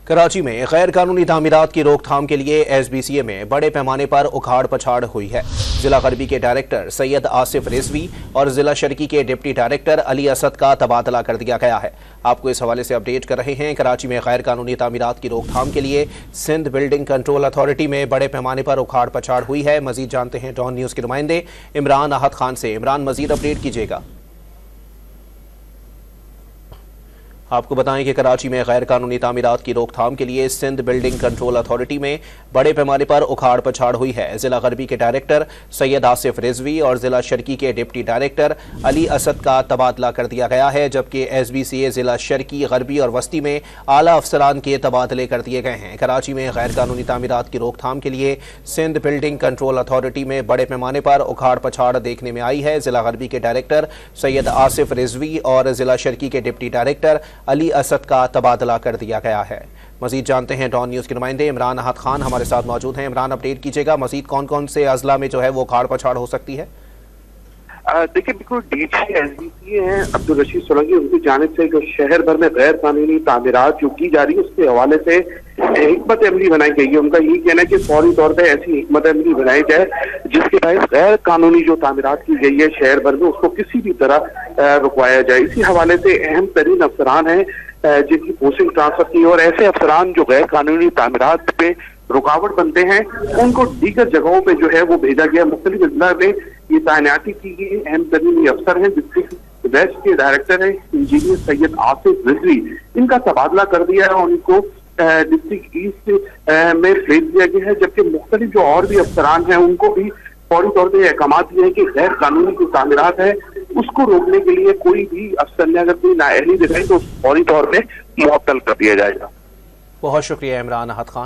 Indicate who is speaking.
Speaker 1: कराची में गैर कानूनी तामीरात की रोकथाम के लिए SBCA में बड़े पैमाने पर उखाड़ पछाड़ हुई है। जिला गरबी के डायरेक्टर सैयद आसिफ रिजवी और जिला शर्की के डिप्टी डायरेक्टर अली असद का तबादला कर दिया गया है। आपको इस हवाले से अपडेट कर रहे हैं। कराची में गैर कानूनी तामीरात की रोकथाम के लिए सिंध बिल्डिंग कंट्रोल अथॉरिटी में बड़े पैमाने पर उखाड़ पछाड़ हुई है। मजीद जानते हैं डॉन न्यूज़ के नुमाइंदे इमरान अहद खान से। इमरान, मजीद अपडेट कीजिएगा। आपको बताएं कि कराची में गैर कानूनी तामीरात की रोकथाम के लिए सिंध बिल्डिंग कंट्रोल अथॉरिटी में बड़े पैमाने पर उखाड़ पछाड़ हुई है। जिला गरबी के डायरेक्टर सैयद आसिफ रिजवी और जिला शर्की के डिप्टी डायरेक्टर अली असद का तबादला कर दिया गया है, जबकि SBCA जिला शर्की, गरबी और वस्ती में आला अफसरान के तबादले कर दिए गए हैं। कराची में गैर कानूनी तामीरात की रोकथाम के लिए सिंध बिल्डिंग कंट्रोल अथॉरिटी में बड़े पैमाने पर उखाड़ पछाड़ देखने में आई है। जिला गरबी के डायरेक्टर सैयद आसिफ रिजवी और जिला शर्की के डिप्टी डायरेक्टर अली असद का तबादला कर दिया गया है। मजीद जानते हैं डॉन न्यूज़ के नुमाइंदे इमरान अहद खान हमारे साथ मौजूद हैं। इमरान, अपडेट कीजिएगा, मजीद कौन कौन से अजला में जो है वो उखाड़ पछाड़ हो सकती है?
Speaker 2: देखिए, बिल्कुल DG SBCA हैं अब्दुल रशीद सोलंकी, उनकी जानिब से जो शहर भर में गैर कानूनी तामीरात जो की जा रही है उसके हवाले से हिकमत अमली बनाई गई है। उनका यही कहना है कि फौरी तौर पर ऐसी हिकमत अमली बनाई जाए जिसके तहत गैर कानूनी जो तामीरात की गई है शहर भर में उसको किसी भी तरह रुकवाया जाए। इसी हवाले से अहम तरीन अफसरान हैं जिनकी पोस्टिंग ट्रांसफर की, और ऐसे अफसरान जो गैर कानूनी तामीरात पे रुकावट बनते हैं उनको दीगर जगहों पे जो है वो भेजा गया। मुख्तलिफ अजला में ये तैनाती की गई। अहम तरीन ये अफसर हैं डिस्ट्रिक्ट वेस्ट के डायरेक्टर हैं इंजीनियर सैयद आसिफ रिजवी, इनका तबादला कर दिया है और उनको डिस्ट्रिक्ट ईस्ट में भेज दिया गया है। जबकि मुख्तलिफ जो और भी अफसरान हैं उनको भी फौरी तौर पर अहकाम दिए हैं कि गैर कानूनी जो तामीरात है उसको रोकने के लिए कोई भी अफसर ने अगर कोई नाअहली दिखाई तो फौरी तौर पर मुअत्तल कर दिया जाएगा।
Speaker 1: बहुत शुक्रिया इमरान अहद खान।